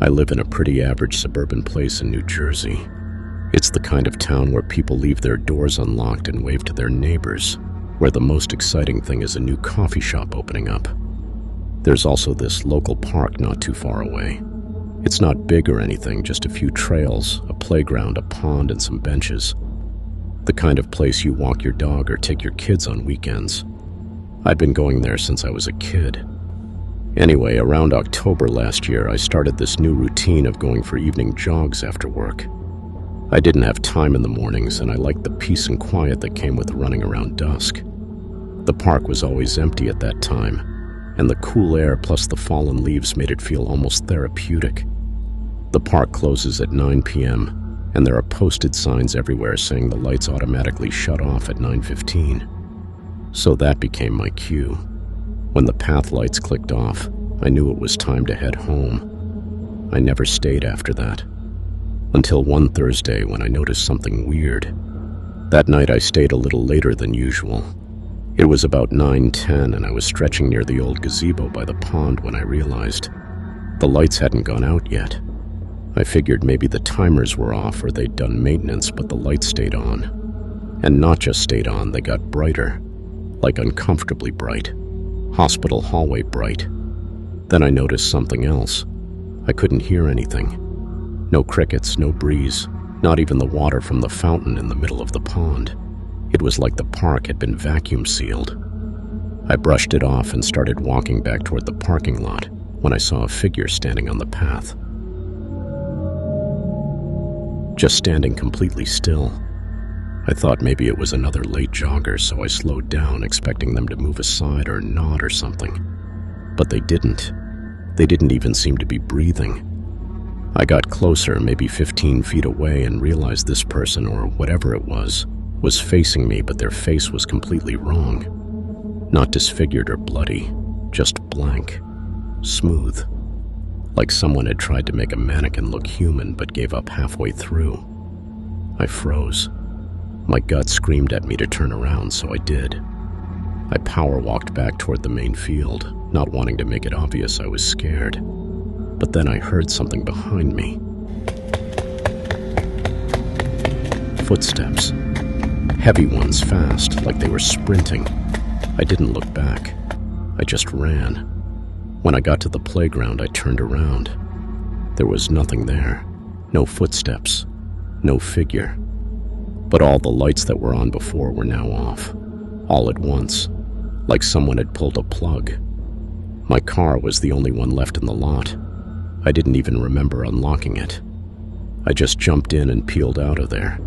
I live in a pretty average suburban place in New Jersey. It's the kind of town where people leave their doors unlocked and wave to their neighbors, where the most exciting thing is a new coffee shop opening up. There's also this local park not too far away. It's not big or anything, just a few trails, a playground, a pond, and some benches. The kind of place you walk your dog or take your kids on weekends. I'd been going there since I was a kid. Anyway, around October last year, I started this new routine of going for evening jogs after work. I didn't have time in the mornings, and I liked the peace and quiet that came with running around dusk. The park was always empty at that time, and the cool air plus the fallen leaves made it feel almost therapeutic. The park closes at 9 p.m., and there are posted signs everywhere saying the lights automatically shut off at 9:15. So that became my cue. When the path lights clicked off, I knew it was time to head home. I never stayed after that, until one Thursday when I noticed something weird. That night I stayed a little later than usual. It was about 9:10 and I was stretching near the old gazebo by the pond when I realized the lights hadn't gone out yet. I figured maybe the timers were off or they'd done maintenance, but the lights stayed on. And not just stayed on, they got brighter, like uncomfortably bright. Hospital hallway bright. Then I noticed something else. I couldn't hear anything. No crickets, no breeze, not even the water from the fountain in the middle of the pond. It was like the park had been vacuum sealed. I brushed it off and started walking back toward the parking lot when I saw a figure standing on the path. Just standing completely still. I thought maybe it was another late jogger, so I slowed down, expecting them to move aside or nod or something. But they didn't. They didn't even seem to be breathing. I got closer, maybe 15 feet away, and realized this person, or whatever it was facing me, but their face was completely wrong. Not disfigured or bloody, just blank, smooth. Like someone had tried to make a mannequin look human but gave up halfway through. I froze. My gut screamed at me to turn around, so I did. I power walked back toward the main field, not wanting to make it obvious I was scared. But then I heard something behind me. Footsteps. Heavy ones, fast, like they were sprinting. I didn't look back. I just ran. When I got to the playground, I turned around. There was nothing there. No footsteps. No figure. But all the lights that were on before were now off. All at once. Like someone had pulled a plug. My car was the only one left in the lot. I didn't even remember unlocking it. I just jumped in and peeled out of there.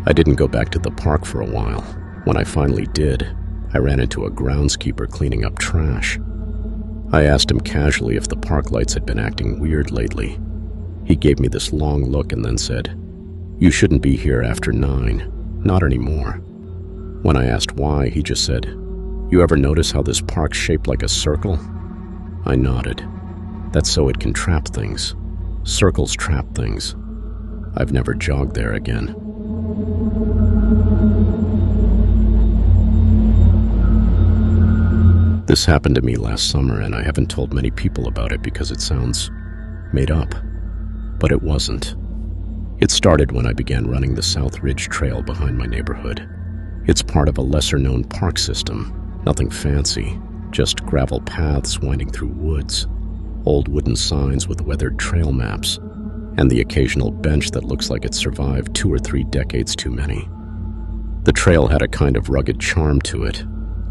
I didn't go back to the park for a while. When I finally did, I ran into a groundskeeper cleaning up trash. I asked him casually if the park lights had been acting weird lately. He gave me this long look and then said, "You shouldn't be here after 9, not anymore." When I asked why, he just said, "You ever notice how this park's shaped like a circle?" I nodded. That's so it can trap things. Circles trap things. I've never jogged there again. This happened to me last summer, and I haven't told many people about it because it sounds made up. But it wasn't. It started when I began running the South Ridge Trail behind my neighborhood. It's part of a lesser-known park system, nothing fancy, just gravel paths winding through woods, old wooden signs with weathered trail maps, and the occasional bench that looks like it survived 2 or 3 decades too many. The trail had a kind of rugged charm to it.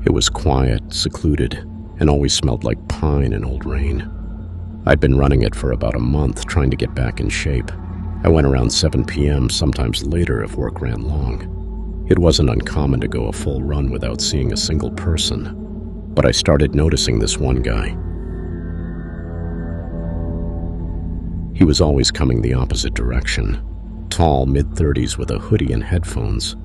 It was quiet, secluded, and always smelled like pine and old rain. I'd been running it for about a month, trying to get back in shape. I went around 7 p.m., sometimes later if work ran long. It wasn't uncommon to go a full run without seeing a single person, but I started noticing this one guy. He was always coming the opposite direction, tall, mid-30s with a hoodie and headphones.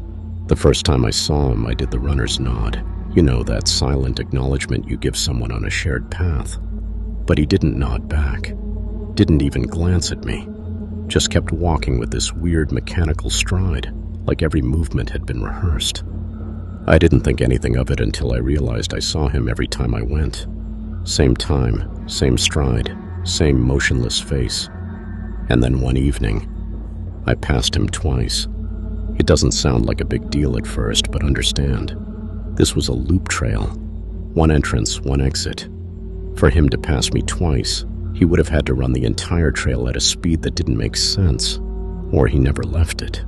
The first time I saw him, I did the runner's nod. You know, that silent acknowledgement you give someone on a shared path. But he didn't nod back, didn't even glance at me, just kept walking with this weird mechanical stride, like every movement had been rehearsed. I didn't think anything of it until I realized I saw him every time I went. Same time, same stride, same motionless face. And then one evening, I passed him twice. It doesn't sound like a big deal at first, but understand, this was a loop trail. One entrance, one exit. For him to pass me twice, he would have had to run the entire trail at a speed that didn't make sense, or he never left it.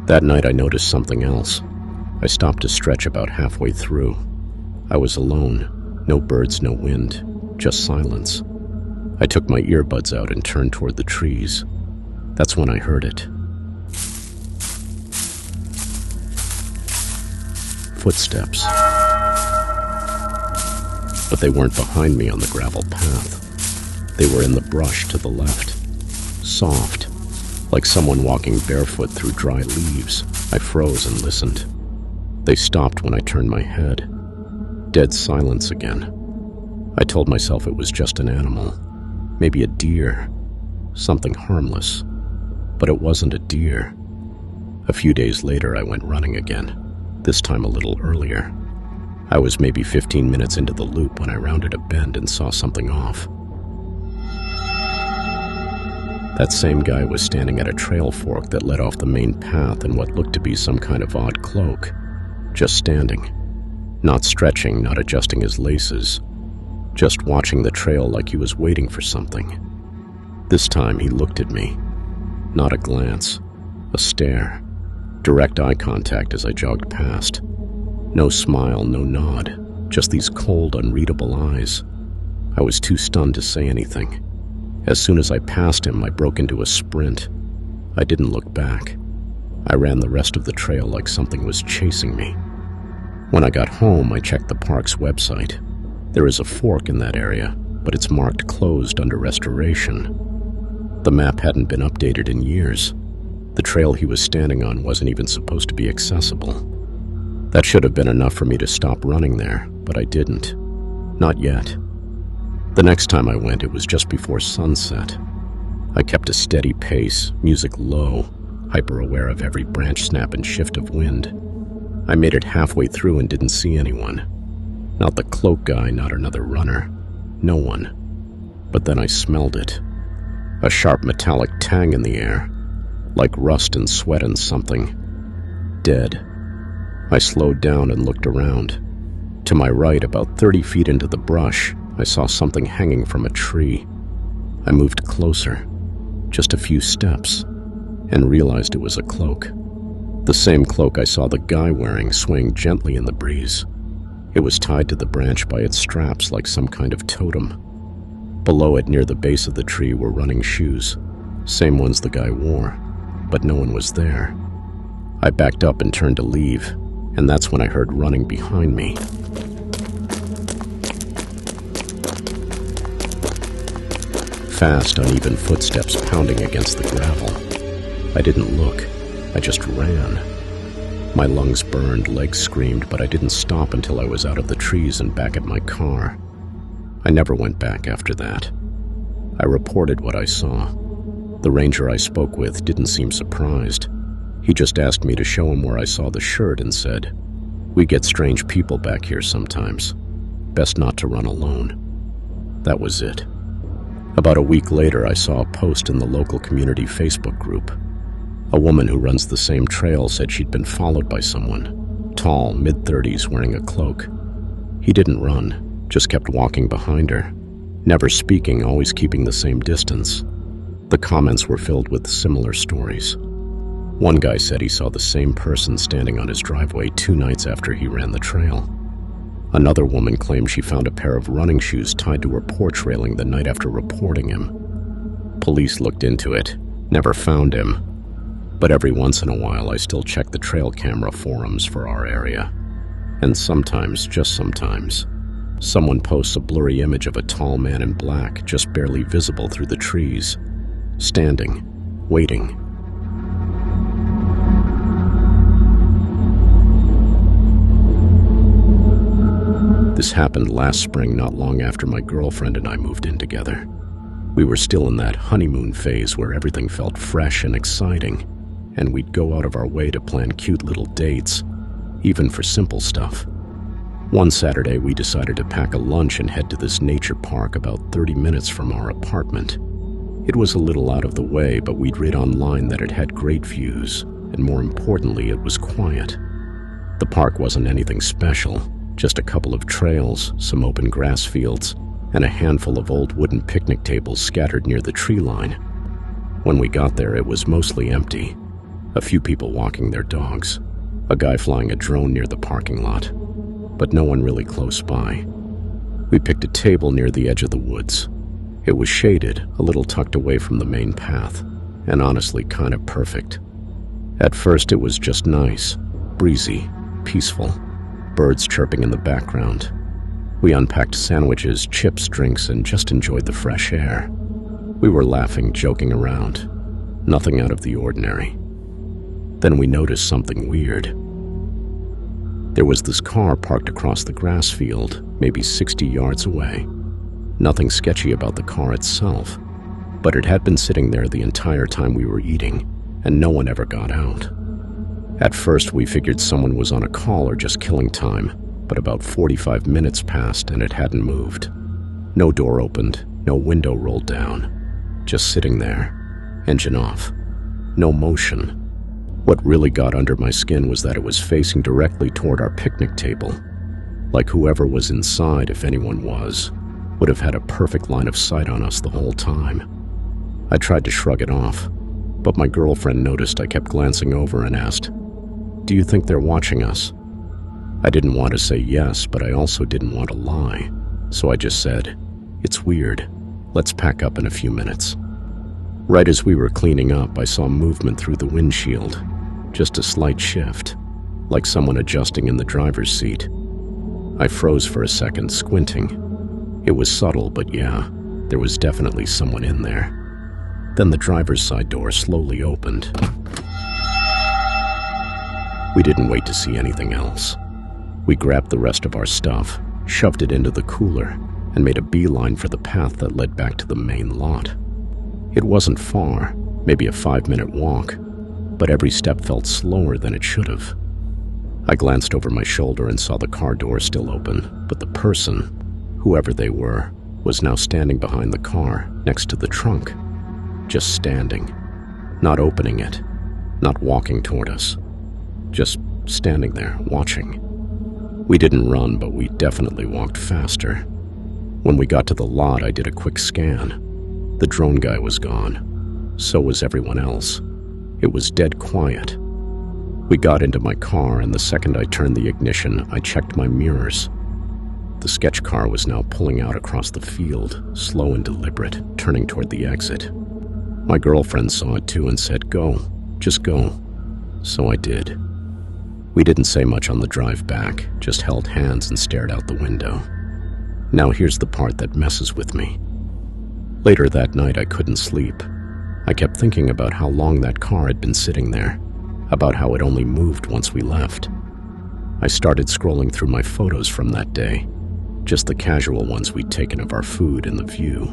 That night I noticed something else. I stopped to stretch about halfway through. I was alone, no birds, no wind, just silence. I took my earbuds out and turned toward the trees. That's when I heard it. Footsteps. But they weren't behind me on the gravel path. They were in the brush to the left. Soft, like someone walking barefoot through dry leaves. I froze and listened. They stopped when I turned my head. Dead silence again. I told myself it was just an animal, maybe a deer, something harmless. But it wasn't a deer. A few days later, I went running again, this time a little earlier. I was maybe 15 minutes into the loop when I rounded a bend and saw something off. That same guy was standing at a trail fork that led off the main path in what looked to be some kind of odd cloak, just standing. Not stretching, not adjusting his laces, just watching the trail like he was waiting for something. This time he looked at me. Not a glance, a stare, direct eye contact as I jogged past. No smile, no nod, just these cold, unreadable eyes. I was too stunned to say anything. As soon as I passed him, I broke into a sprint. I didn't look back. I ran the rest of the trail like something was chasing me. When I got home, I checked the park's website. There is a fork in that area, but it's marked closed under restoration. The map hadn't been updated in years. The trail he was standing on wasn't even supposed to be accessible. That should have been enough for me to stop running there, but I didn't. Not yet. The next time I went, it was just before sunset. I kept a steady pace, music low, hyper-aware of every branch snap and shift of wind. I made it halfway through and didn't see anyone. Not the cloak guy, not another runner. No one. But then I smelled it. A sharp metallic tang in the air, like rust and sweat and something. Dead. I slowed down and looked around. To my right, about 30 feet into the brush, I saw something hanging from a tree. I moved closer, just a few steps, and realized it was a cloak. The same cloak I saw the guy wearing swaying gently in the breeze. It was tied to the branch by its straps like some kind of totem. Below it, near the base of the tree, were running shoes, same ones the guy wore, but no one was there. I backed up and turned to leave, and that's when I heard running behind me. Fast, uneven footsteps pounding against the gravel. I didn't look, I just ran. My lungs burned, legs screamed, but I didn't stop until I was out of the trees and back at my car. I never went back after that. I reported what I saw. The ranger I spoke with didn't seem surprised. He just asked me to show him where I saw the shirt and said, "We get strange people back here sometimes. Best not to run alone." That was it. About a week later, I saw a post in the local community Facebook group. A woman who runs the same trail said she'd been followed by someone, tall, mid-30s, wearing a cloak. He didn't run, just kept walking behind her, never speaking, always keeping the same distance. The comments were filled with similar stories. One guy said he saw the same person standing on his driveway 2 nights after he ran the trail. Another woman claimed she found a pair of running shoes tied to her porch railing the night after reporting him. Police looked into it, never found him, but every once in a while I still check the trail camera forums for our area. And sometimes, just sometimes, someone posts a blurry image of a tall man in black, just barely visible through the trees, standing, waiting. This happened last spring, not long after my girlfriend and I moved in together. We were still in that honeymoon phase where everything felt fresh and exciting, and we'd go out of our way to plan cute little dates, even for simple stuff. One Saturday, we decided to pack a lunch and head to this nature park about 30 minutes from our apartment. It was a little out of the way, but we'd read online that it had great views, and more importantly, it was quiet. The park wasn't anything special, just a couple of trails, some open grass fields, and a handful of old wooden picnic tables scattered near the tree line. When we got there, it was mostly empty. A few people walking their dogs, a guy flying a drone near the parking lot, but no one really close by. We picked a table near the edge of the woods. It was shaded, a little tucked away from the main path, and honestly kind of perfect. At first it was just nice, breezy, peaceful, birds chirping in the background. We unpacked sandwiches, chips, drinks, and just enjoyed the fresh air. We were laughing, joking around. Nothing out of the ordinary. Then we noticed something weird. There was this car parked across the grass field, maybe 60 yards away. Nothing sketchy about the car itself, but it had been sitting there the entire time we were eating, and no one ever got out. At first, we figured someone was on a call or just killing time, but about 45 minutes passed and it hadn't moved. No door opened, no window rolled down, just sitting there, engine off, no motion. What really got under my skin was that it was facing directly toward our picnic table. Like whoever was inside, if anyone was, would have had a perfect line of sight on us the whole time. I tried to shrug it off, but my girlfriend noticed I kept glancing over and asked, "Do you think they're watching us?" I didn't want to say yes, but I also didn't want to lie, so I just said, "It's weird. Let's pack up in a few minutes." Right as we were cleaning up, I saw movement through the windshield, just a slight shift, like someone adjusting in the driver's seat. I froze for a second, squinting. It was subtle, but yeah, there was definitely someone in there. Then the driver's side door slowly opened. We didn't wait to see anything else. We grabbed the rest of our stuff, shoved it into the cooler, and made a beeline for the path that led back to the main lot. It wasn't far, maybe a 5-minute walk, but every step felt slower than it should have. I glanced over my shoulder and saw the car door still open, but the person, whoever they were, was now standing behind the car, next to the trunk. Just standing. Not opening it. Not walking toward us. Just standing there, watching. We didn't run, but we definitely walked faster. When we got to the lot, I did a quick scan. The drone guy was gone. So was everyone else. It was dead quiet. We got into my car, and the second I turned the ignition, I checked my mirrors. The sketch car was now pulling out across the field, slow and deliberate, turning toward the exit. My girlfriend saw it too and said, "Go, just go." So I did. We didn't say much on the drive back, just held hands and stared out the window. Now here's the part that messes with me. Later that night, I couldn't sleep. I kept thinking about how long that car had been sitting there, about how it only moved once we left. I started scrolling through my photos from that day, just the casual ones we'd taken of our food and the view.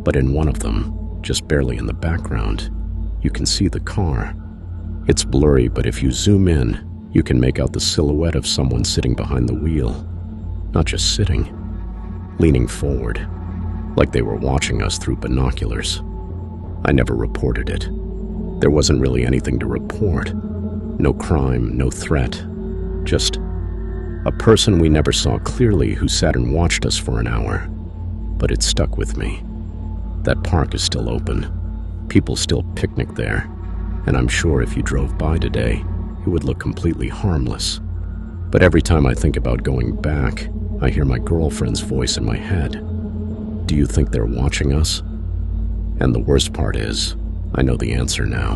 But in one of them, just barely in the background, you can see the car. It's blurry, but if you zoom in, you can make out the silhouette of someone sitting behind the wheel. Not just sitting, leaning forward, like they were watching us through binoculars. I never reported it. There wasn't really anything to report. No crime, no threat. Just a person we never saw clearly who sat and watched us for an hour. But it stuck with me. That park is still open. People still picnic there. And I'm sure if you drove by today, it would look completely harmless. But every time I think about going back, I hear my girlfriend's voice in my head. Do you think they're watching us? And the worst part is, I know the answer now.